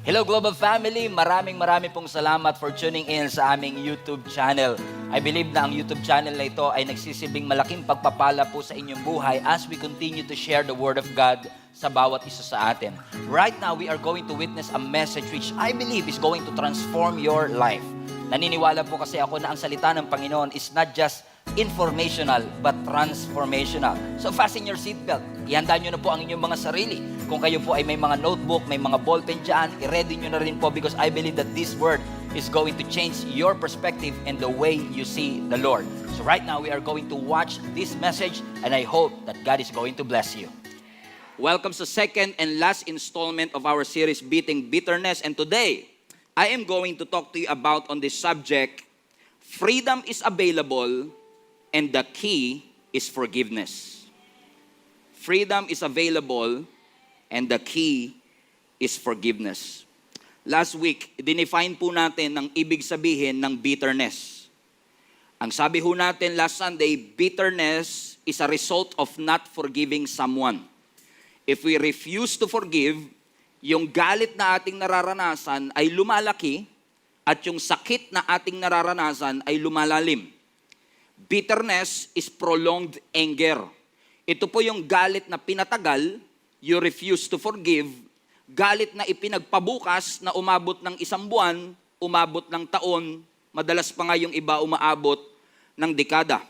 Hello Global Family! Maraming pong salamat for tuning in sa aming YouTube channel. I believe na ang YouTube channel na ito ay nagsisilbing malaking pagpapala po sa inyong buhay as we continue to share the Word of God sa bawat isa sa atin. Right now, we are going to witness a message which I believe is going to transform your life. Naniniwala po kasi ako na ang salita ng Panginoon is not just informational but transformational. So fasten your seatbelt. Ihanda nyo na po ang inyong mga sarili. Kung kayo po ay may mga notebook, may mga ballpen dyan, i-ready nyo na rin po because I believe that this word is going to change your perspective and the way you see the Lord. So right now, we are going to watch this message and I hope that God is going to bless you. Welcome sa second and last installment of our series, Beating Bitterness. And today, I am going to talk to you about on this subject, freedom is available and the key is forgiveness. Freedom is available and the key is forgiveness. Last week, dinefine po natin ang ibig sabihin ng bitterness. Ang sabi ho natin last Sunday, bitterness is a result of not forgiving someone. If we refuse to forgive, yung galit na ating nararanasan ay lumalaki at yung sakit na ating nararanasan ay lumalalim. Bitterness is prolonged anger. Ito po yung galit na pinatagal, you refuse to forgive, galit na ipinagpabukas na umabot ng 1 buwan, umabot ng taon, madalas pa nga yung iba umaabot ng dekada.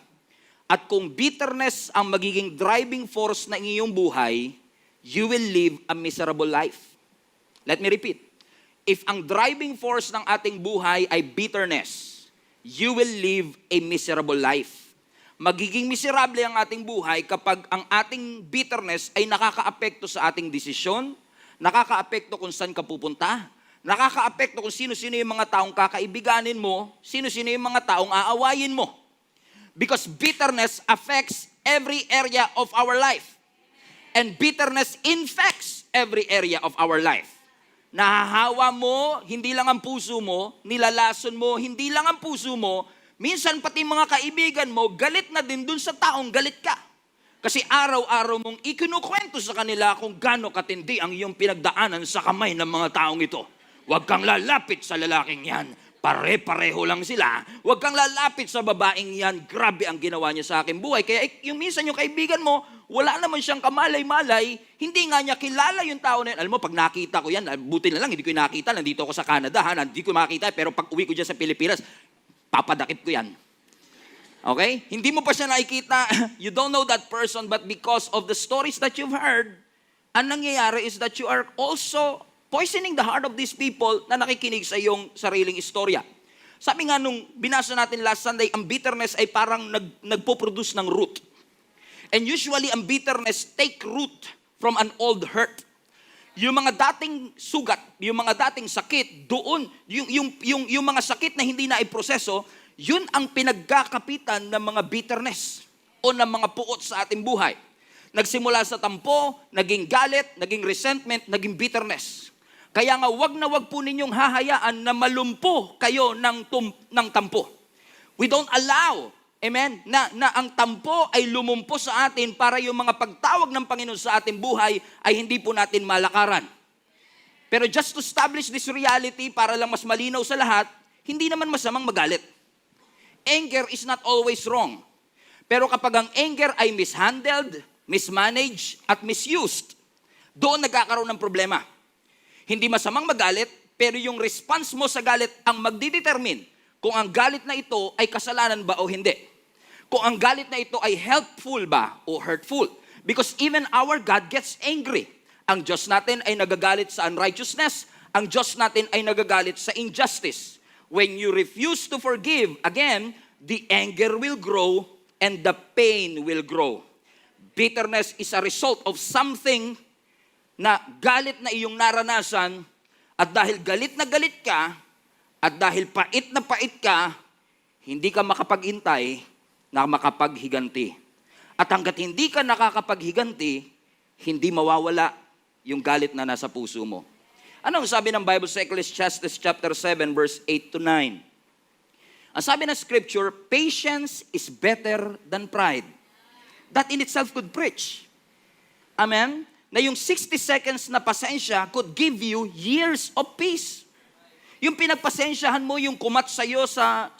At kung bitterness ang magiging driving force ng iyong buhay, you will live a miserable life. Let me repeat. If ang driving force ng ating buhay ay bitterness, you will live a miserable life. Magiging miserable ang ating buhay kapag ang ating bitterness ay nakakaapekto sa ating desisyon, nakakaapekto kung saan ka pupunta, nakakaapekto kung sino-sino yung mga taong kakaibiganin mo, sino-sino yung mga taong aawayin mo. Because bitterness affects every area of our life. And bitterness infects every area of our life. Nahahawa mo, hindi lang ang puso mo, nilalason mo, hindi lang ang puso mo, minsan pati mga kaibigan mo, galit na din dun sa taong galit ka. Kasi araw-araw mong ikinukwento sa kanila kung gaano katindi ang iyong pinagdaanan sa kamay ng mga taong ito. Huwag kang lalapit sa lalaking yan. Pare-pareho lang sila. Huwag kang lalapit sa babaeng yan. Grabe ang ginawa niya sa aking buhay. Kaya yung minsan yung kaibigan mo, wala naman siyang kamalay-malay, hindi nga niya kilala yung tao na yun. Alam mo, pag nakita ko yan, buti na lang, hindi ko nakita, nandito ako sa Canada, hindi ko makita, pero pag uwi ko dyan sa Pilipinas, papadakip ko yan. Okay? Hindi mo pa siya nakikita. You don't know that person, but because of the stories that you've heard, ang nangyayari is that you are also poisoning the heart of these people na nakikinig sa iyong sariling istorya. Sabi nga nung binasa natin last Sunday, ang bitterness ay parang nagpo-produce ng root. And usually, ang bitterness take root from an old hurt. Yung mga dating sugat, yung mga dating sakit, doon, yung mga sakit na hindi na iproseso, yun ang pinagkakapitan ng mga bitterness o ng mga puot sa ating buhay. Nagsimula sa tampo, naging galit, naging resentment, naging bitterness. Kaya nga, wag na wag po ninyong hahayaan na malumpo kayo ng tampo. We don't allow, amen, na ang tampo ay lumumpo sa atin para yung mga pagtawag ng Panginoon sa ating buhay ay hindi po natin malakaran. Pero just to establish this reality, para lang mas malinaw sa lahat, hindi naman masamang magalit. Anger is not always wrong. Pero kapag ang anger ay mishandled, mismanaged, at misused, doon nagkakaroon ng problema. Hindi masamang magalit, pero yung response mo sa galit ang magdidetermine kung ang galit na ito ay kasalanan ba o hindi. Kung ang galit na ito ay helpful ba o hurtful. Because even our God gets angry. Ang Diyos natin ay nagagalit sa unrighteousness. Ang Diyos natin ay nagagalit sa injustice. When you refuse to forgive, again, the anger will grow and the pain will grow. Bitterness is a result of something na galit na iyong naranasan at dahil galit na galit ka at dahil pait na pait ka, hindi ka makapaghintay na makapaghiganti. At hanggat hindi ka nakakapaghiganti, hindi mawawala yung galit na nasa puso mo. Anong sabi ng Bible sa Ecclesiastes chapter 7 verse 8 to 9? Ang sabi ng scripture, patience is better than pride. That in itself could preach. Amen? na yung 60 seconds na pasensya could give you years of peace. Yung pinagpasensyahan mo yung kumat sa'yo sa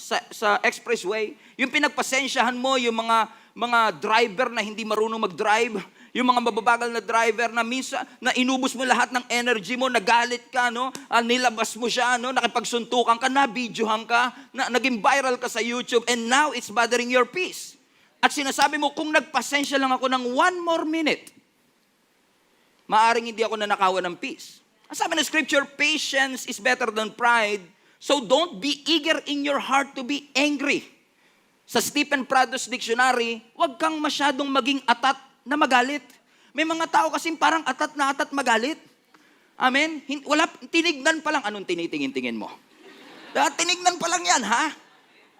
expressway, yung pinagpasensyahan mo yung mga driver na hindi marunong mag-drive, yung mga mababagal na driver na minsan na inubos mo lahat ng energy mo, nagalit ka, no? Nilabas mo siya, no? Nakipagsuntukan ka, nabidyohan ka, naging viral ka sa YouTube, and now it's bothering your peace. At sinasabi mo, kung nagpasensya lang ako ng 1 more minute, maaring hindi ako nanakawan ng peace. Ang sabi ng scripture, patience is better than pride, so don't be eager in your heart to be angry. Sa Stephen Prado's dictionary, huwag kang masyadong maging atat na magalit. May mga tao kasing parang atat na atat magalit. Amen? Wala, tinignan pa lang. Anong tinitingin-tingin mo? Tinignan pa lang yan, ha?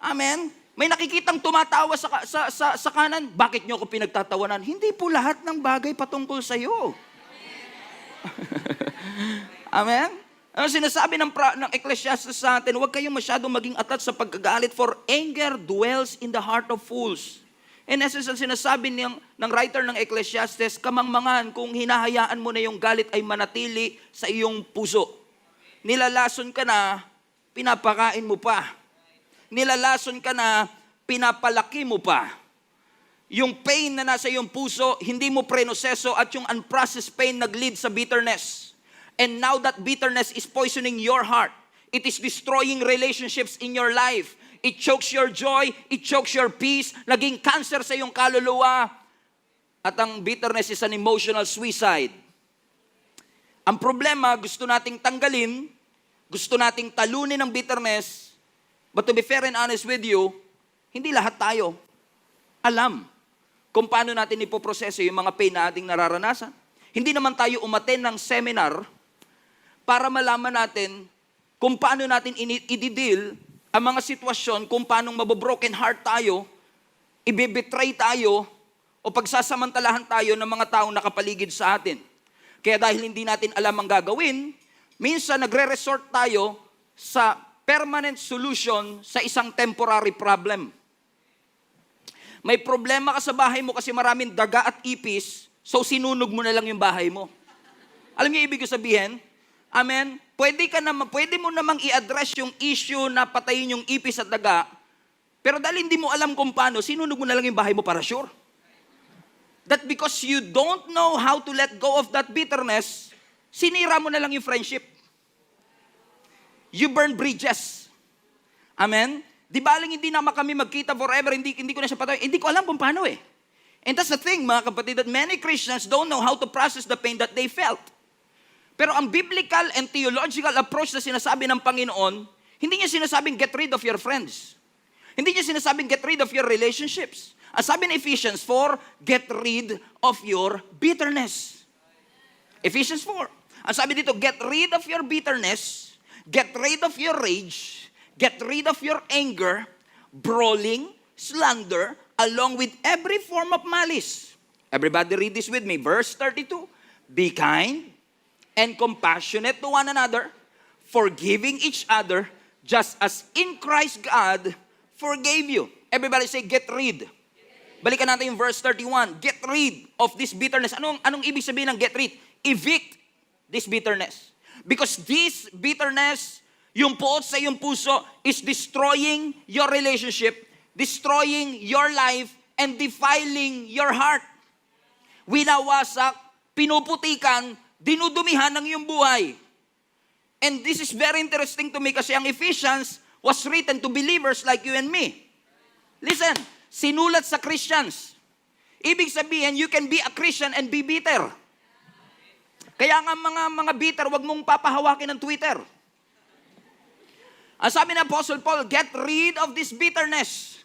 Amen? May nakikitang tumatawa sa kanan. Bakit nyo ako pinagtatawanan? Hindi po lahat ng bagay patungkol sa iyo. Amen? Ano sinasabi ng Ecclesiastes sa atin, huwag kayong masyadong maging atat sa pagkagalit, for anger dwells in the heart of fools. In essence, ang sinasabi ng writer ng Ecclesiastes, kamangmangan kung hinahayaan mo na yung galit ay manatili sa iyong puso. Nilalason ka na, pinapakain mo pa. Nilalason ka na, pinapalaki mo pa. Yung pain na nasa iyong puso, hindi mo prenoseso, at yung unprocessed pain nag-lead sa bitterness. And now that bitterness is poisoning your heart. It is destroying relationships in your life. It chokes your joy, it chokes your peace, naging cancer sa iyong kaluluwa. At ang bitterness is an emotional suicide. Ang problema, gusto nating tanggalin, gusto nating talunin ang bitterness, but to be fair and honest with you, hindi lahat tayo alam kung paano natin ipoproseso yung mga pain na ating nararanasan. Hindi naman tayo umaten ng seminar para malaman natin kung paano natin i-deal ang mga sitwasyon, kung paano mabobroken heart tayo, ibibetray tayo, o pagsasamantalahan tayo ng mga taong nakapaligid sa atin. Kaya dahil hindi natin alam ang gagawin, minsan nagre-resort tayo sa permanent solution sa isang temporary problem. May problema ka sa bahay mo kasi maraming daga at ipis, so sinunog mo na lang yung bahay mo. Alam niyo ibig sabihin? Amen? Pwede mo namang i-address yung issue na patayin yung ipis at daga, pero dahil hindi mo alam kung paano, sinunog mo na lang yung bahay mo para sure. That because you don't know how to let go of that bitterness, sinira mo na lang yung friendship. You burn bridges. Amen? Di baling hindi naman kami magkita forever, hindi ko na siya patayin. Hindi ko alam kung paano eh. And that's the thing, mga kapatid, that many Christians don't know how to process the pain that they felt. Pero ang biblical and theological approach na sinasabi ng Panginoon, hindi niya sinasabing get rid of your friends. Hindi niya sinasabing get rid of your relationships. Ang sabi ng Ephesians 4, get rid of your bitterness. Ephesians 4. Ang sabi dito, get rid of your bitterness, get rid of your rage, get rid of your anger, brawling, slander, along with every form of malice. Everybody read this with me. Verse 32. Be kind and compassionate to one another, forgiving each other, just as in Christ God forgave you. Everybody say, get rid. Balikan natin yung verse 31. Get rid of this bitterness. Anong ibig sabihin ng get rid? Evict this bitterness. Because this bitterness, yung puot sa iyong puso, is destroying your relationship, destroying your life, and defiling your heart. Winawasak, pinuputikan, dinudumihan ng iyong buhay. And this is very interesting to me kasi ang Ephesians was written to believers like you and me. Listen, sinulat sa Christians. Ibig sabihin, you can be a Christian and be bitter. Kaya nga mga bitter, wag mong papahawakin ng Twitter. Ang sabi ng Apostle Paul, get rid of this bitterness.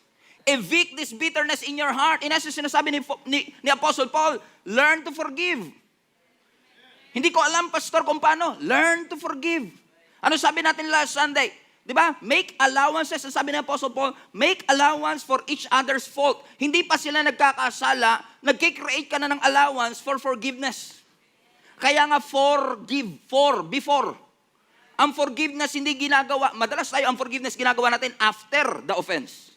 Evict this bitterness in your heart. In essence, sinasabi ni Apostle Paul, learn to forgive. Hindi ko alam, pastor, kung paano. Learn to forgive. Ano sabi natin last Sunday? Di ba? Make allowances. Sabi ng Apostle Paul, make allowance for each other's fault. Hindi pa sila nagkakasala, nagkikreate ka na ng allowance for forgiveness. Kaya nga before. Ang forgiveness hindi ginagawa, madalas tayo ang forgiveness ginagawa natin after the offense.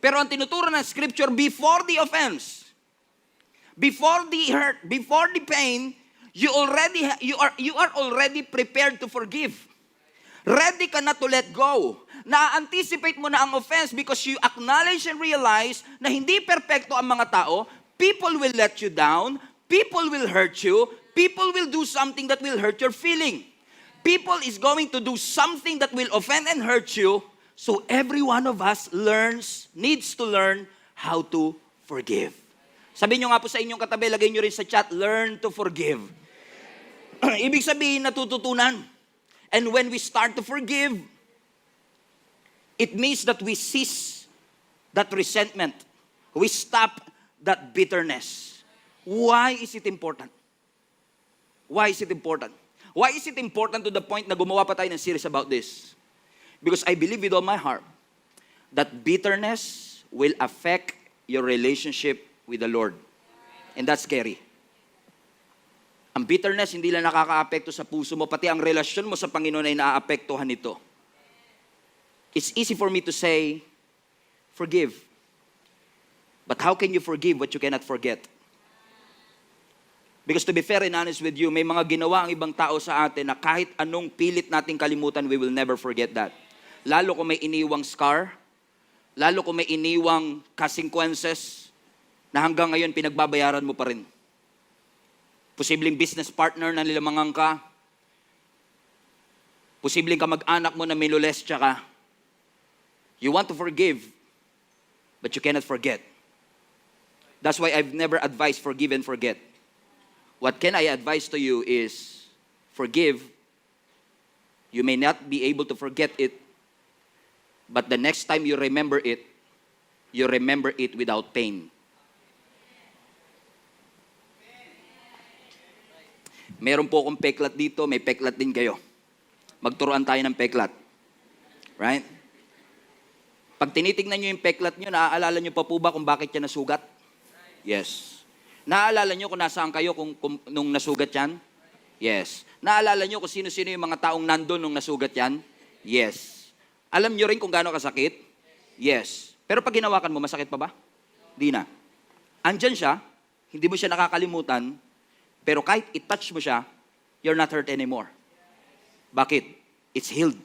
Pero ang tinuturo ng Scripture, before the offense, before the hurt, before the pain, you are already prepared to forgive. Ready ka na to let go. Na-anticipate mo na ang offense because you acknowledge and realize na hindi perpekto ang mga tao. People will let you down. People will hurt you. People will do something that will hurt your feeling. People is going to do something that will offend and hurt you. So every one of us needs to learn how to forgive. Sabi nyo nga po sa inyong katabi, lagay nyo rin sa chat, learn to forgive. Ibig sabihin, natututunan. And when we start to forgive, it means that we cease that resentment. We stop that bitterness. Why is it important? Why is it important? Why is it important to the point na gumawa pa tayo ng series about this? Because I believe with all my heart that bitterness will affect your relationship with the Lord. And that's scary. Ang bitterness hindi lang nakaka-apekto sa puso mo, pati ang relasyon mo sa Panginoon ay naaapektuhan nito. It's easy for me to say, forgive. But how can you forgive what you cannot forget? Because to be fair and honest with you, may mga ginawa ang ibang tao sa atin na kahit anong pilit nating kalimutan, we will never forget that. Lalo kung may iniwang scar, lalo kung may iniwang consequences na hanggang ngayon pinagbabayaran mo pa rin. Posibleng business partner na nilamangang ka. Posibleng kamag-anak mo na minolestya ka. You want to forgive, but you cannot forget. That's why I've never advised forgive and forget. What can I advise to you is forgive. You may not be able to forget it, but the next time you remember it without pain. Meron po akong peklat dito, may peklat din kayo. Magturuan tayo ng peklat. Right? Pag tinitingnan nyo yung peklat nyo, naaalala nyo pa po ba kung bakit yan nasugat? Yes. Naaalala nyo kung nasaan kayo nung nasugat yan? Yes. Naaalala nyo kung sino-sino yung mga taong nandun nung nasugat yan? Yes. Alam nyo rin kung gaano kasakit? Yes. Pero pag ginawakan mo, masakit pa ba? Di na. Andyan siya, hindi mo siya nakakalimutan, pero kahit i-touch mo siya, you're not hurt anymore. Bakit? It's healed.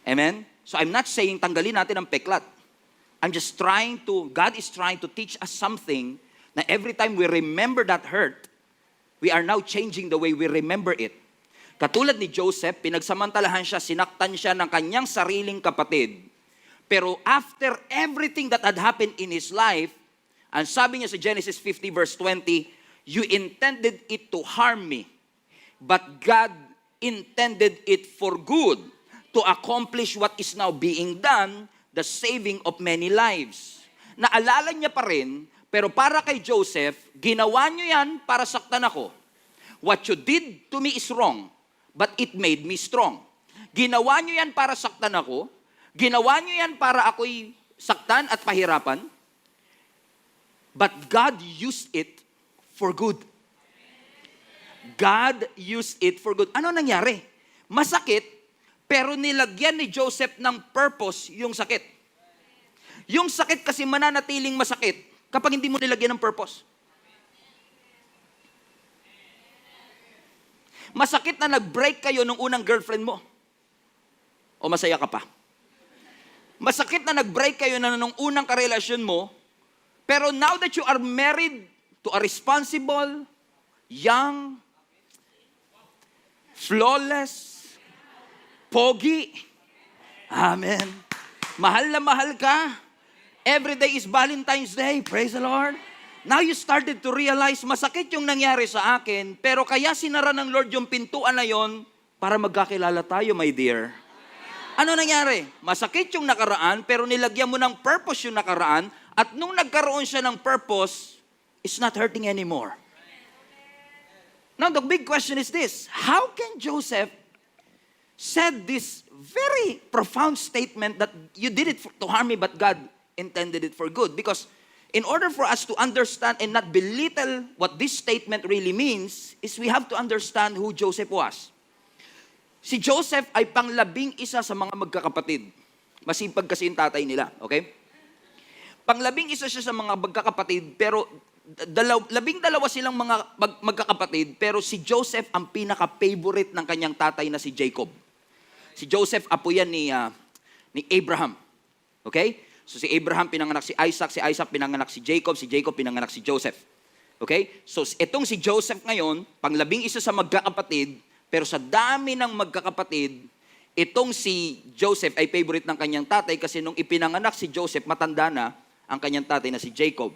Amen? So I'm not saying tanggalin natin ang peklat. God is trying to teach us something na every time we remember that hurt, we are now changing the way we remember it. Katulad ni Joseph, pinagsamantalahan siya, sinaktan siya ng kanyang sariling kapatid. Pero after everything that had happened in his life, ang sabi niya sa Genesis 50 verse 20, you intended it to harm me, but God intended it for good to accomplish what is now being done, the saving of many lives. Naalala niya pa rin, pero para kay Joseph, ginawa niyo yan para saktan ako. What you did to me is wrong, but it made me strong. Ginawa niyo yan para saktan ako, ginawa niyo yan para ako'y saktan at pahirapan, but God used it for good. God used it for good. Ano nangyari? Masakit, pero nilagyan ni Joseph ng purpose yung sakit. Yung sakit kasi mananatiling masakit kapag hindi mo nilagyan ng purpose. Masakit na nag-break kayo nung unang girlfriend mo. O masaya ka pa? Masakit na nag-break kayo na nung unang karelasyon mo, pero now that you are married to a responsible, young, flawless, pogi. Amen. Mahal na mahal ka. Every day is Valentine's Day. Praise the Lord. Now you started to realize, masakit yung nangyari sa akin, pero kaya sinara ng Lord yung pintuan na yon para magkakilala tayo, my dear. Ano nangyari? Masakit yung nakaraan, pero nilagyan mo ng purpose yung nakaraan, at nung nagkaroon siya ng purpose, it's not hurting anymore. Now, the big question is this. How can Joseph said this very profound statement that you did it to harm me, but God intended it for good? Because in order for us to understand and not belittle what this statement really means, is we have to understand who Joseph was. Si Joseph ay pang-11 sa mga magkakapatid. Masipag kasi yung tatay nila, okay? Pang-11 siya sa mga magkakapatid, pero 12 silang mga magkakapatid, pero si Joseph ang pinaka-favorite ng kanyang tatay na si Jacob. Si Joseph, apo yan ni Abraham. Okay? So si Abraham pinanganak si Isaac pinanganak si Jacob pinanganak si Joseph. Okay? So itong si Joseph ngayon, pang-11 sa magkakapatid, pero sa dami ng magkakapatid, itong si Joseph ay favorite ng kanyang tatay kasi nung ipinanganak si Joseph, matanda na ang kanyang tatay na si Jacob.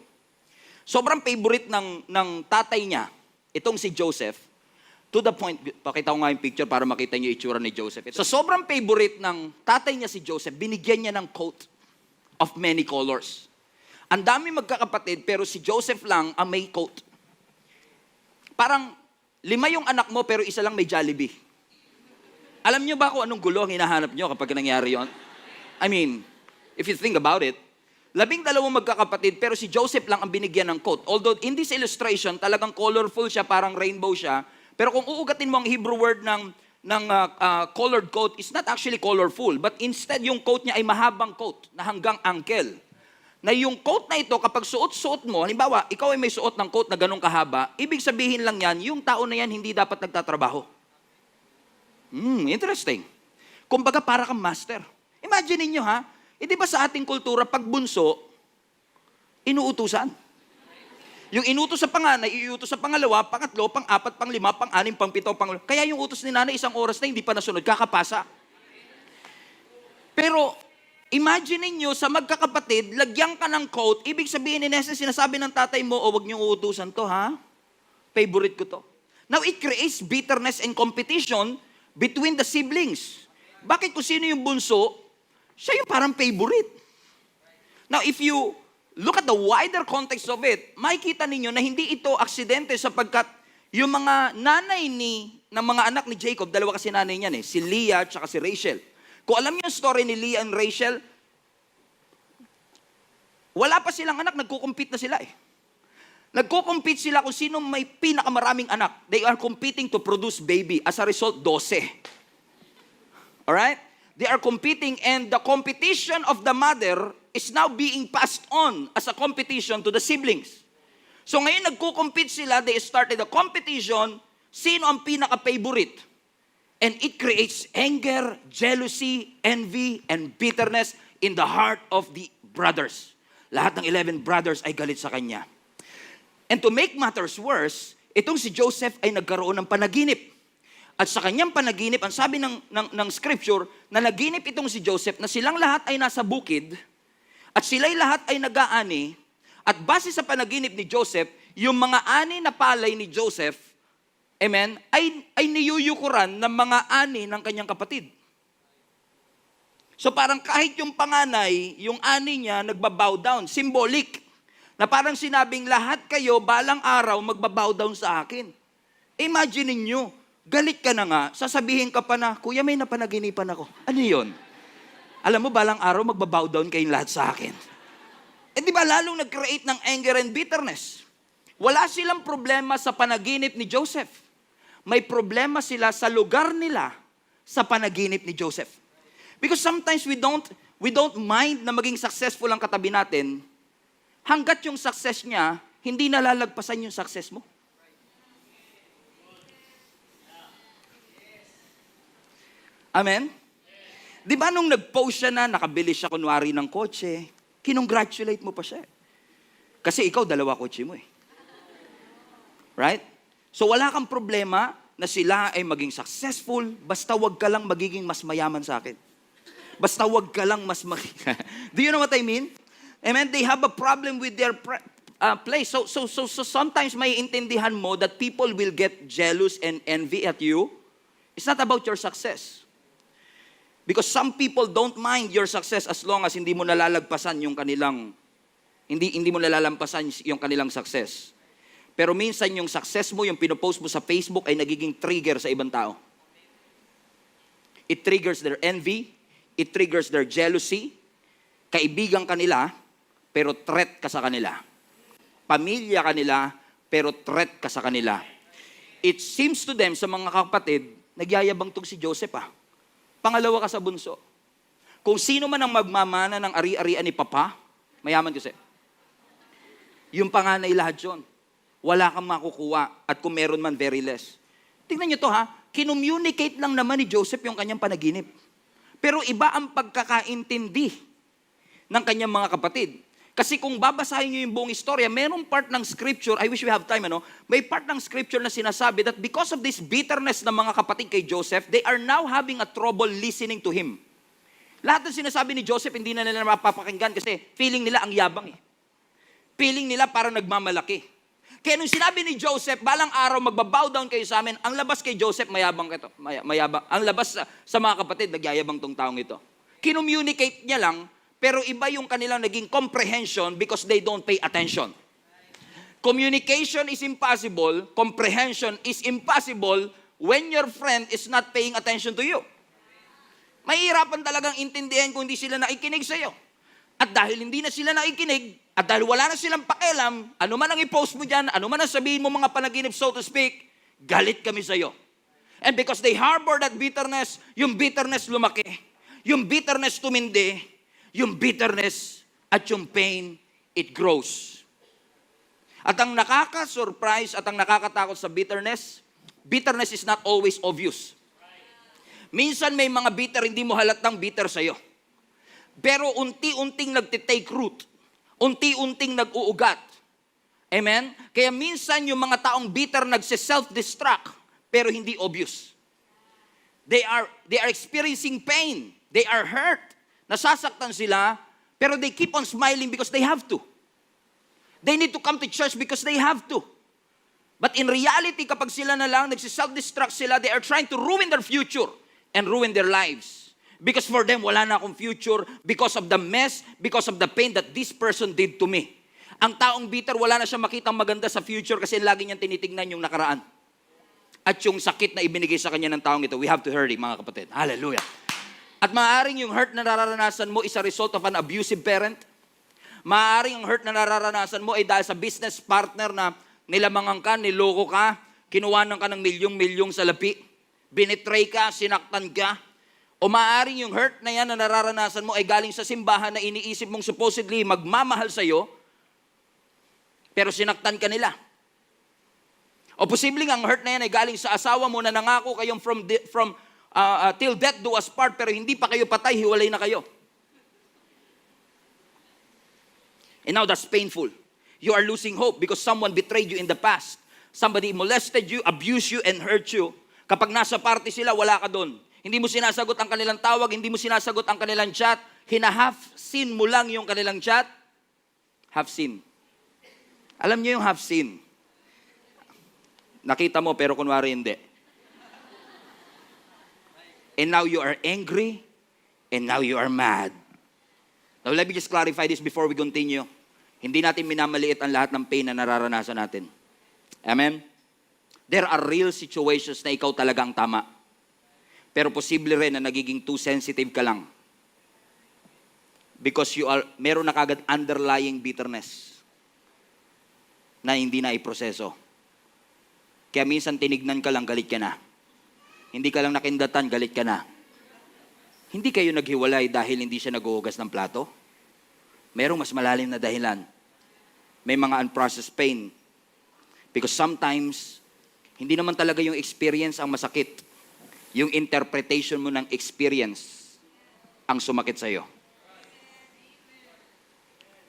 Sobrang favorite ng tatay niya, itong si Joseph, to the point, pakita ko nga yung picture para makita niyo yung itsura ni Joseph. So sobrang favorite ng tatay niya si Joseph, binigyan niya ng coat of many colors. Ang dami magkakapatid, pero si Joseph lang ang may coat. Parang 5 yung anak mo, pero isa lang may Jollibee. Alam niyo ba kung anong gulo ang hinahanap niyo kapag nangyari yon? I mean, if you think about it, 12 magkakapatid, pero si Joseph lang ang binigyan ng coat. Although in this illustration, talagang colorful siya, parang rainbow siya. Pero kung uugatin mo ang Hebrew word ng colored coat, it's not actually colorful. But instead, yung coat niya ay mahabang coat na hanggang ankle. Na yung coat na ito, kapag suot-suot mo, halimbawa, ikaw ay may suot ng coat na ganong kahaba, ibig sabihin lang yan, yung tao na yan hindi dapat nagtatrabaho. Interesting. Kumbaga para kang master. Imagine niyo ha, di ba sa ating kultura, pag bunso, inuutusan. Yung inutos sa panganay, iutos sa pangalawa, pangatlo, pang-4, pang-5, pang-6, pang-7, pang-8. Kaya yung utos ni nanay, 1 oras na hindi pa nasunod, kakapasa. Pero, imagine niyo sa magkakapatid, lagyan ka ng coat, ibig sabihin in essence, sinasabi ng tatay mo, wag niyong uutusan to, ha? Favorite ko to. Now, it creates bitterness and competition between the siblings. Bakit kung sino yung bunso, siya yung parang favorite. Now, if you look at the wider context of it, makikita ninyo na hindi ito aksidente sapagkat yung mga nanay ng mga anak ni Jacob, 2 kasi nanay niyan si Leah at si Rachel. Kung alam niyo yung story ni Leah and Rachel, wala pa silang anak, nagko-compete na sila Nagko-compete sila kung sino may pinakamaraming anak. They are competing to produce baby. As a result, 12. Alright? They are competing and the competition of the mother is now being passed on as a competition to the siblings. So ngayon nagko-compete sila, they started a competition, sino ang pinaka-favorite? And it creates anger, jealousy, envy, and bitterness in the heart of the brothers. Lahat ng 11 brothers ay galit sa kanya. And to make matters worse, itong si Joseph ay nagkaroon ng panaginip. At sa kanyang panaginip, ang sabi ng scripture, na naginip itong si Joseph na silang lahat ay nasa bukid at sila'y lahat ay nag-aani at base sa panaginip ni Joseph, yung mga ani na palay ni Joseph, amen, ay niyuyukuran ng mga ani ng kanyang kapatid. So parang kahit yung panganay, yung ani niya nagbabow down, symbolic, na parang sinabing lahat kayo balang araw magbabow down sa akin. Imagine niyo, galit ka na nga, sasabihin ka pa na, Kuya, may napanaginipan ako. Ano yun? Alam mo, balang araw, magbabow down kayong lahat sa akin. Di ba, lalong nag-create ng anger and bitterness. Wala silang problema sa panaginip ni Joseph. May problema sila sa lugar nila sa panaginip ni Joseph. Because sometimes we don't mind na maging successful ang katabi natin, hanggat yung success niya, hindi nalalagpasan yung success mo. Amen? Di ba nung nag-post siya na, nakabili siya kunwari ng kotse, kinongratulate mo pa siya. Kasi ikaw, 2 kotse mo Right? So wala kang problema na sila ay maging successful, basta wag ka lang magiging mas mayaman sa akin. Basta wag ka lang mas Do you know what I mean? Amen? They have a problem with their place. So sometimes may intindihan mo that people will get jealous and envy at you. It's not about your success. Because some people don't mind your success as long as hindi mo nalalagpasan yung kanilang, hindi mo nalalampasan yung kanilang success. Pero minsan yung success mo, yung pinopost mo sa Facebook ay nagiging trigger sa ibang tao. It triggers their envy, it triggers their jealousy, kaibigan kanila, pero threat ka sa kanila. Pamilya kanila, pero threat ka sa kanila. It seems to them, sa mga kapatid, nagyayabang tong si Joseph Pangalawa ka sa bunso. Kung sino man ang magmamana ng ari-arian ni Papa, mayaman kasi. Yung panganay lahat yun. wala kang makukuha. At kung meron man, very less. Tingnan nyo to ha, kinommunicate lang naman ni Joseph yung kanyang panaginip. Pero iba ang pagkakaintindi ng kanyang mga kapatid. Kasi kung babasahin nyo yung buong istorya, merong part ng scripture, I wish we have time, may part ng scripture na sinasabi that because of this bitterness ng mga kapatid kay Joseph, they are now having a trouble listening to him. Lahat ng sinasabi ni Joseph, hindi na nila mapapakinggan kasi feeling nila ang yabang eh. Feeling nila parang nagmamalaki. Kaya nung sinabi ni Joseph, balang araw magbabow down kayo sa amin, ang labas kay Joseph, mayabang ito. Mayabang. Ang labas sa mga kapatid, nagyayabang tong taong ito. Kinommunicate niya lang, pero iba yung kanilang naging comprehension because they don't pay attention. Communication is impossible, comprehension is impossible when your friend is not paying attention to you. Mahirapan talagang intindihan kung hindi sila nakikinig sa iyo. At dahil hindi na sila nakikinig, at dahil wala na silang pakialam, ano man ang i-post mo dyan, ano man ang sabihin mo mga panaginip, so to speak, galit kami sa iyo. And because they harbor that bitterness, yung bitterness lumaki, yung bitterness tumindi, yung bitterness at yung pain, it grows. At ang nakaka-surprise at ang nakakatakot sa bitterness, bitterness is not always obvious. Minsan may mga bitter, hindi mo halatang bitter sa'yo. Pero unti-unting nagtitake root. Unti-unting nag-uugat. Amen? Kaya minsan yung mga taong bitter nagse-self-destruct, pero hindi obvious. They are experiencing pain. They are hurt. Nasasaktan sila, pero they keep on smiling because they have to. They need to come to church because they have to. But in reality, kapag sila na lang, nagsiself-destruct sila, they are trying to ruin their future and ruin their lives. Because for them, wala na akong future because of the mess, because of the pain that this person did to me. Ang taong bitter, wala na siya makitang maganda sa future kasi lagi niyang tinitignan yung nakaraan. At yung sakit na ibinigay sa kanya ng taong ito, we have to hurt it, mga kapatid. Hallelujah. At maaaring yung hurt na nararanasan mo is a result of an abusive parent. Maaaring ang hurt na nararanasan mo ay dahil sa business partner na nilamangan ka, niloko ka, kinuwanan ka ng milyong-milyong salapi, binitray ka, sinaktan ka. O maaaring yung hurt na yan na nararanasan mo ay galing sa simbahan na iniisip mong supposedly magmamahal sa'yo, pero sinaktan ka nila. O posibleng ang hurt na yan ay galing sa asawa mo na nangako kayong from till death do us part, pero hindi pa kayo patay, hiwalay na kayo. And now that's painful. You are losing hope because someone betrayed you in the past. Somebody molested you, abused you, and hurt you. Kapag nasa party sila, wala ka doon. Hindi mo sinasagot ang kanilang tawag, hindi mo sinasagot ang kanilang chat. Hina-half-seen mo lang yung kanilang chat. Half-seen. Alam niyo yung half-seen. Nakita mo pero kunwari hindi. And now you are angry, and now you are mad. Now let me just clarify this before we continue. Hindi natin minamaliit ang lahat ng pain na nararanasan natin. Amen? There are real situations na ikaw talaga ang tama. Pero posible rin na nagiging too sensitive ka lang. Because meron na kagad underlying bitterness na hindi na iproseso. Kaya minsan tinignan ka lang, galit ka na. Hindi ka lang nakindatan, galit ka na. Hindi kayo naghiwalay dahil hindi siya nag-uugas ng plato? Merong mas malalim na dahilan. May mga unprocessed pain. Because sometimes, hindi naman talaga yung experience ang masakit. Yung interpretation mo ng experience ang sumakit sa'yo.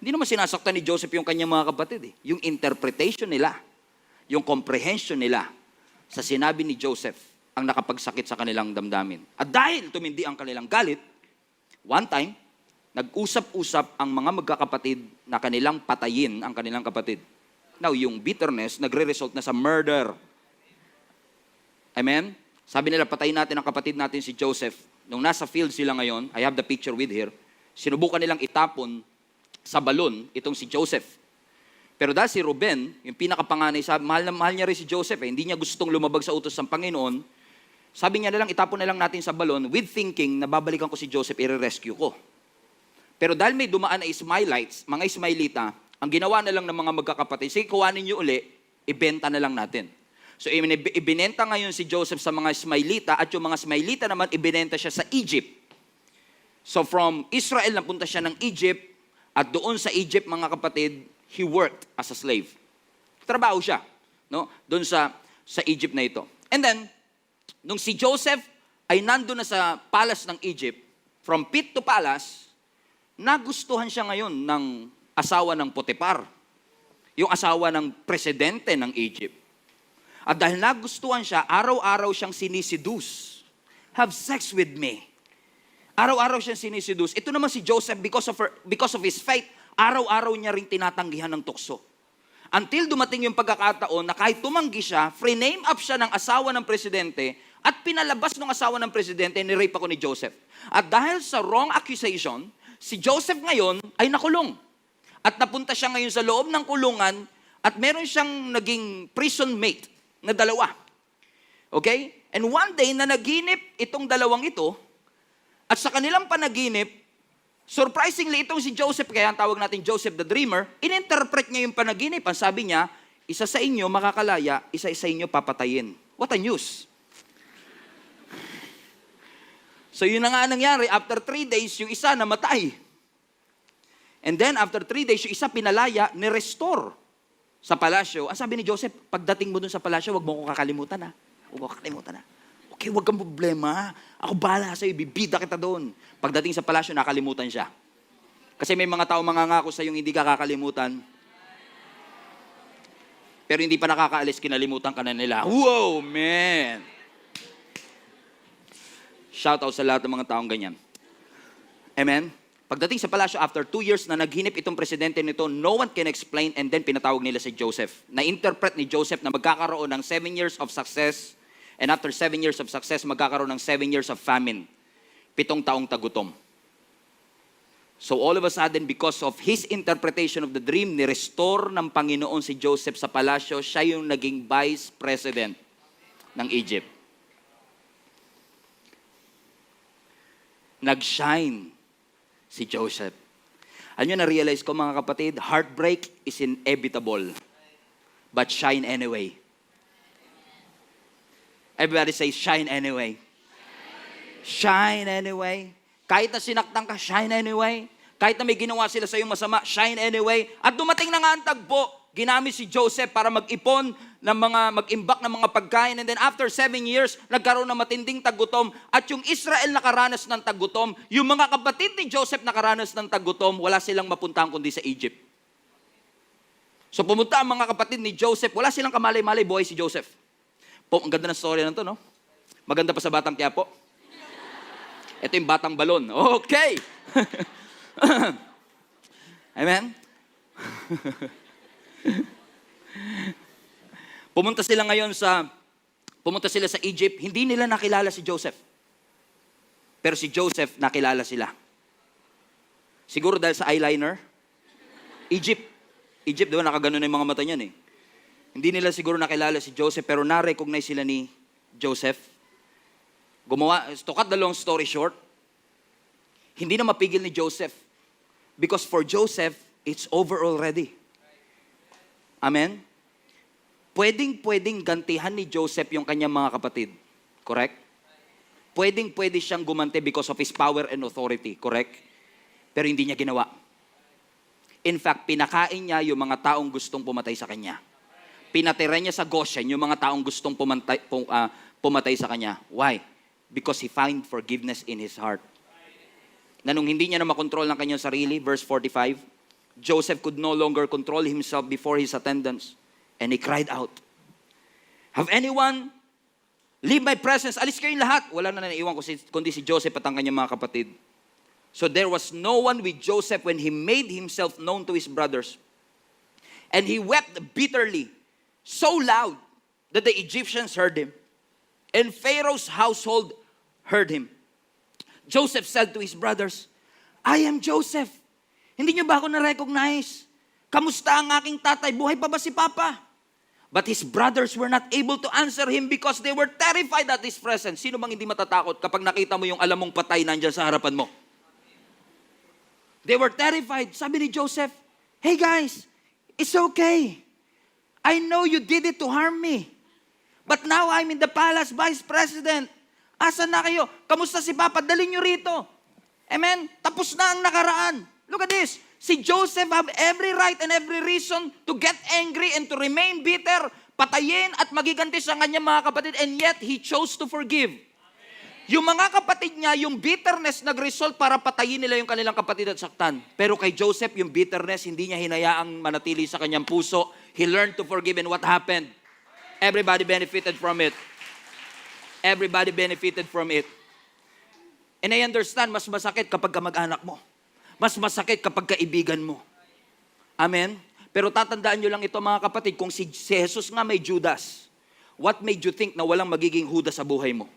Hindi naman sinasaktan ni Joseph yung kanyang mga kapatid. Yung interpretation nila, yung comprehension nila sa sinabi ni Joseph, ang nakapagsakit sa kanilang damdamin. At dahil tumindi ang kanilang galit, one time, nag-usap-usap ang mga magkakapatid na kanilang patayin ang kanilang kapatid. Now, yung bitterness, nagre-result na sa murder. Amen? Sabi nila, patayin natin ang kapatid natin si Joseph. Nung nasa field sila ngayon, I have the picture with here, sinubukan nilang itapon sa balon itong si Joseph. Pero dahil si Ruben, yung pinakapanganay, sabi, mahal na mahal niya rin si Joseph, hindi niya gustong lumabag sa utos ng Panginoon. Sabi niya na lang, itapon na lang natin sa balon with thinking na babalikan ko si Joseph, i-rescue ko. Pero dahil may dumaan na Ismailites, mga Ismailita, ang ginawa na lang ng mga magkakapatid, sige, kuhanin niyo uli, ibenta na lang natin. So, ibinenta ngayon si Joseph sa mga Ismailita at yung mga Ismailita naman, ibinenta siya sa Egypt. So, from Israel, napunta siya ng Egypt at doon sa Egypt, mga kapatid, he worked as a slave. nagtrabaho siya, no? Doon sa Egypt na ito. And then, nung si Joseph ay nandun na sa palace ng Egypt, from pit to palace, nagustuhan siya ngayon ng asawa ng Potiphar, yung asawa ng presidente ng Egypt. At dahil nagustuhan siya, araw-araw siyang siniseduce. Have sex with me. Araw-araw siyang siniseduce. Ito naman si Joseph, because of his faith, araw-araw niya ring tinatanggihan ng tukso. Until dumating yung pagkakataon na kahit tumanggi siya, free-name up siya ng asawa ng presidente at pinalabas ng asawa ng presidente, ni-rape ako ni Joseph. At dahil sa wrong accusation, si Joseph ngayon ay nakulong. At napunta siya ngayon sa loob ng kulungan at meron siyang naging prison mate na dalawa. Okay? And one day na naginip itong dalawang ito at sa kanilang panaginip, surprisingly itong si Joseph, kaya ang tawag natin Joseph the Dreamer, ininterpret niya yung panaginip. Ang sabi niya, isa sa inyo makakalaya, isa sa inyo papatayin. What a news! So yun na nga nangyari, after 3 days, yung isa namatay. And then after 3 days, yung isa pinalaya, ni-restore sa palasyo. Ang sabi ni Joseph, pagdating mo dun sa palasyo, wag mo ko kakalimutan ha. Huwag mo kakalimutan ha. Okay, wag kang problema. Ako bahala sa'yo, bibida kita doon. Pagdating sa palasyo, nakalimutan siya. Kasi may mga tao mangangako sa'yo hindi ka kakalimutan. Pero hindi pa nakakaalis, kinalimutan ka na nila. Wow, man! Shout out sa lahat ng mga taong ganyan. Amen? Pagdating sa palasyo, after 2 years na naghinip itong presidente nito, no one can explain, and then pinatawag nila si Joseph. Na-interpret ni Joseph na magkakaroon ng 7 years of success, and after 7 years of success, magkakaroon ng 7 years of famine. 7 taong tagutom. So all of a sudden, because of his interpretation of the dream, ni-restore ng Panginoon si Joseph sa palasyo, siya yung naging vice president ng Egypt. Nag-shine si Joseph. Ano yun, na-realize ko mga kapatid, heartbreak is inevitable, but shine anyway. Everybody say, shine anyway. Shine anyway. Kahit na sinaktan ka, shine anyway. Kahit na may ginawa sila sa iyong masama, shine anyway. At dumating na nga ang tagpo, ginamit si Joseph para mag-ipon ng mag-imbak ng mga pagkain. And then after 7 years, nagkaroon ng matinding tagutom. At yung Israel nakaranas ng tagutom, yung mga kapatid ni Joseph nakaranas ng tagutom, wala silang mapuntahan kundi sa Egypt. So pumunta ang mga kapatid ni Joseph, wala silang kamalay-malay, buhay si Joseph. Ang ganda ng story na to, no? Maganda pa sa Batang Quiapo. Ito yung Batang Balon. Okay! Amen? Pumunta sila sa Egypt, hindi nila nakilala si Joseph. Pero si Joseph, nakilala sila. Siguro dahil sa eyeliner. Egypt, di ba, nakaganon na yung mga mata niyan eh. Hindi nila siguro nakilala si Joseph, pero na-recognize sila ni Joseph. To cut the long story short, hindi na mapigil ni Joseph. Because for Joseph, it's over already. Amen? Pwedeng gantihan ni Joseph yung kanyang mga kapatid. Correct? Pwede siyang gumante because of his power and authority. Correct? Pero hindi niya ginawa. In fact, pinakain niya yung mga taong gustong pumatay sa kanya. Pinatira niya sa Goshen yung mga taong gustong pumatay sa kanya. Why? Because he found forgiveness in his heart. Na nung hindi niya na makontrol ng kanyang sarili, verse 45, Joseph could no longer control himself before his attendants. And he cried out, "Have anyone leave my presence?" Alis kayong lahat. Wala na naiwan kundi si Joseph at ang kanyang mga kapatid. So there was no one with Joseph when he made himself known to his brothers. And he wept bitterly, so loud that the Egyptians heard him. And Pharaoh's household heard him. Joseph said to his brothers, "I am Joseph. Hindi niyo ba ako na-recognize? Kamusta ang aking tatay? Buhay pa ba si Papa?" But his brothers were not able to answer him because they were terrified at his presence. Sino bang hindi matatakot kapag nakita mo yung alam mong patay nandyan sa harapan mo? They were terrified. Sabi ni Joseph, "Hey guys, it's okay. I know you did it to harm me. But now I'm in the palace, vice president. Asan na kayo? Kamusta si Papa? Dalhin nyo rito." Amen? Tapos na ang nakaraan. Look at this. Si Joseph have every right and every reason to get angry and to remain bitter, patayin at magiganti sa kanyang mga kapatid, and yet he chose to forgive. Yung mga kapatid niya, yung bitterness nag-result para patayin nila yung kanilang kapatid at saktan. Pero kay Joseph, yung bitterness, hindi niya hinayaang manatili sa kanyang puso. He learned to forgive, and what happened? Everybody benefited from it. Everybody benefited from it. And I understand, mas masakit kapag kamag-anak mo. Mas masakit kapag kaibigan mo. Amen? Pero tatandaan nyo lang ito mga kapatid, kung si Jesus nga may Judas, what made you think na walang magiging Judas sa buhay mo?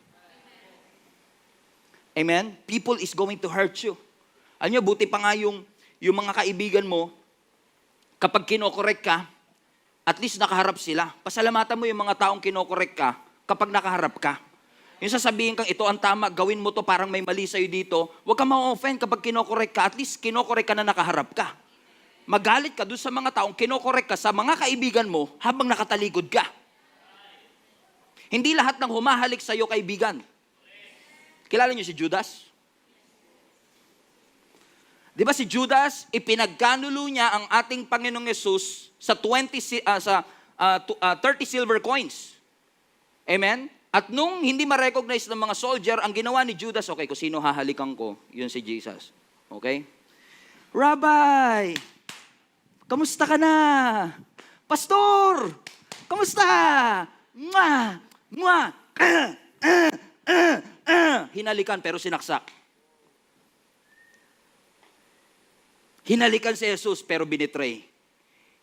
Amen? People is going to hurt you. Alam nyo, buti pa nga yung mga kaibigan mo, kapag kinokorek ka, at least nakaharap sila. Pasalamatan mo yung mga taong kinokorek ka kapag nakaharap ka. Yung sasabihin kang ito ang tama, gawin mo to, parang may mali sa'yo dito, huwag kang ma-offend kapag kinokorek ka, at least kinokorek ka na nakaharap ka. Magalit ka doon sa mga taong kinokorek ka sa mga kaibigan mo habang nakataligod ka. Hindi lahat ng humahalik sa'yo kaibigan. Kilala niyo si Judas? Di ba si Judas, ipinagkanulo niya ang ating Panginoong Yesus sa 30 silver coins. Amen? At nung hindi ma-recognize ng mga soldier, ang ginawa ni Judas, okay, kung sino hahalikan ko, yun si Jesus. Okay? Rabbi, kamusta ka na? Pastor, kamusta? Mwah! Mwah! Hinalikan pero sinaksak. Hinalikan si Jesus pero binitray.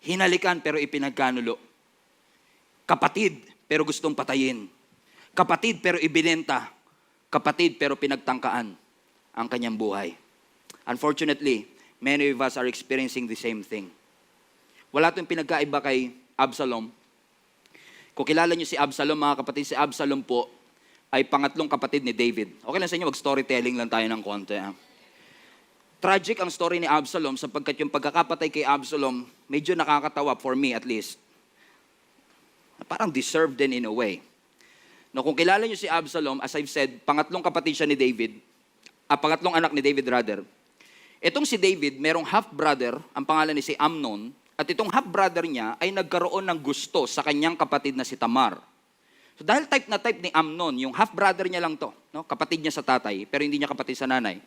Hinalikan pero ipinagkanulo. Kapatid pero gustong patayin. Kapatid pero ibinenta. Kapatid pero pinagtangkaan ang kanyang buhay. Unfortunately, many of us are experiencing the same thing. Wala itong pinagkaiba kay Absalom. Kung kilala niyo si Absalom, mga kapatid, si Absalom po ay pangatlong kapatid ni David. Okay lang sa inyo, mag-storytelling lang tayo ng konti. Tragic ang story ni Absalom sapagkat yung pagkakapatay kay Absalom, medyo nakakatawa, for me at least. Parang deserved din in a way. No, kung kilala niyo si Absalom, as I've said, pangatlong kapatid siya ni David, pangatlong anak ni David rather. Itong si David, merong half-brother, ang pangalan ni si Amnon, at itong half-brother niya ay nagkaroon ng gusto sa kanyang kapatid na si Tamar. So dahil type na type ni Amnon, yung half-brother niya lang to, no? Kapatid niya sa tatay, pero hindi niya kapatid sa nanay.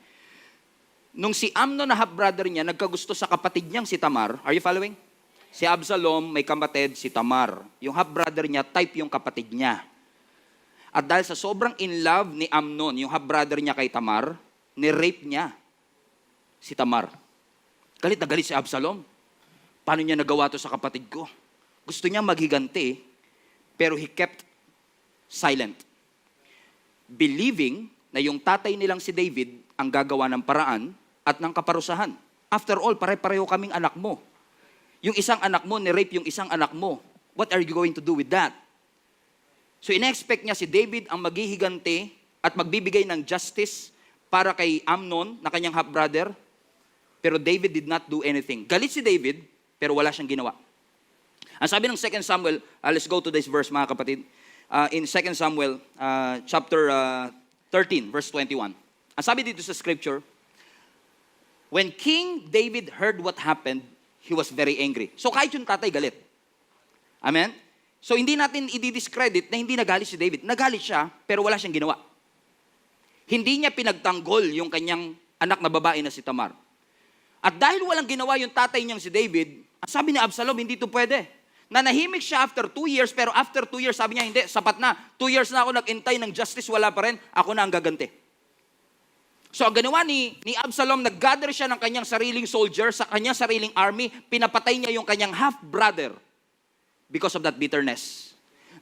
Nung si Amnon na half-brother niya, nagkagusto sa kapatid niyang si Tamar, are you following? Si Absalom, may kapatid si Tamar. Yung half-brother niya, type yung kapatid niya. At dahil sa sobrang in love ni Amnon, yung half-brother niya kay Tamar, ni-rape niya si Tamar. Galit na galit si Absalom. Paano niya nagawa to sa kapatid ko? Gusto niya maghiganti, pero he kept silent. Believing na yung tatay nilang si David ang gagawa ng paraan at ng kaparusahan. After all, pare-pareho kaming anak mo. Yung isang anak mo, ni-rape yung isang anak mo. What are you going to do with that? So in-expect niya si David ang maghihiganti at magbibigay ng justice para kay Amnon na kanyang half-brother. Pero David did not do anything. Galit si David, pero wala siyang ginawa. Ang sabi ng 2 Samuel, let's go to this verse mga kapatid. In 2 Samuel chapter 13, verse 21. Ang sabi dito sa scripture, when King David heard what happened, he was very angry. So kahit yung tatay galit. Amen? So hindi natin i-discredit na hindi nagalit si David. Nagalit siya, pero wala siyang ginawa. Hindi niya pinagtanggol yung kanyang anak na babae na si Tamar. At dahil walang ginawa yung tatay niyang si David, ang sabi ni Absalom, hindi ito pwede. Nanahimik siya after 2 years, pero after 2 years, sabi niya, hindi, sapat na. 2 years na ako nag-intay ng justice, wala pa rin, ako na ang gaganti. So ang ginawa ni Absalom, nag-gather siya ng kanyang sariling soldier, sa kanyang sariling army, pinapatay niya yung kanyang half-brother because of that bitterness.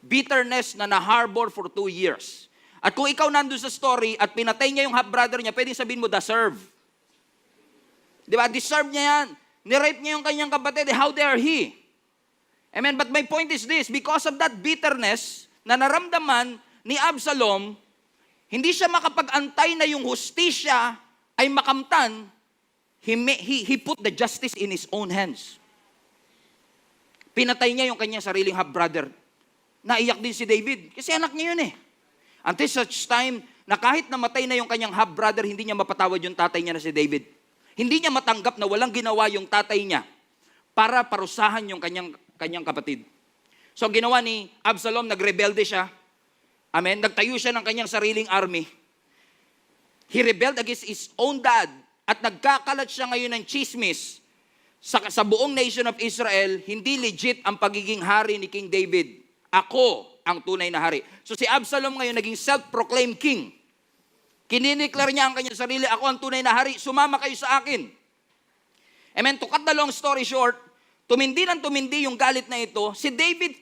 Bitterness na na-harbor for 2 years. At kung ikaw nandun sa story at pinatay niya yung half-brother niya, pwedeng sabihin mo, deserve. Di ba? Deserve niya yan. Nirape niya yung kanyang kapatid. How dare he? Amen? But my point is this, because of that bitterness na naramdaman ni Absalom, hindi siya makapag-antay na yung hustisya ay makamtan. He put the justice in his own hands. Pinatay niya yung kanyang sariling half-brother. Naiyak din si David, kasi anak niya yun eh. Until such time na kahit namatay na yung kanyang half-brother, hindi niya mapatawad yung tatay niya na si David. Hindi niya matanggap na walang ginawa yung tatay niya para parusahan yung kanyang kapatid. So ang ginawa ni Absalom, nagrebelde siya. Amen? Nagtayo siya ng kanyang sariling army. He rebelled against his own dad at nagkakalat siya ngayon ng chismis sa buong nation of Israel, hindi legit ang pagiging hari ni King David. Ako ang tunay na hari. So si Absalom ngayon naging self-proclaimed king. Kinineclare niya ang kanyang sarili, ako ang tunay na hari, sumama kayo sa akin. Amen. To cut the long story short, tumindi yung galit na ito. Si David,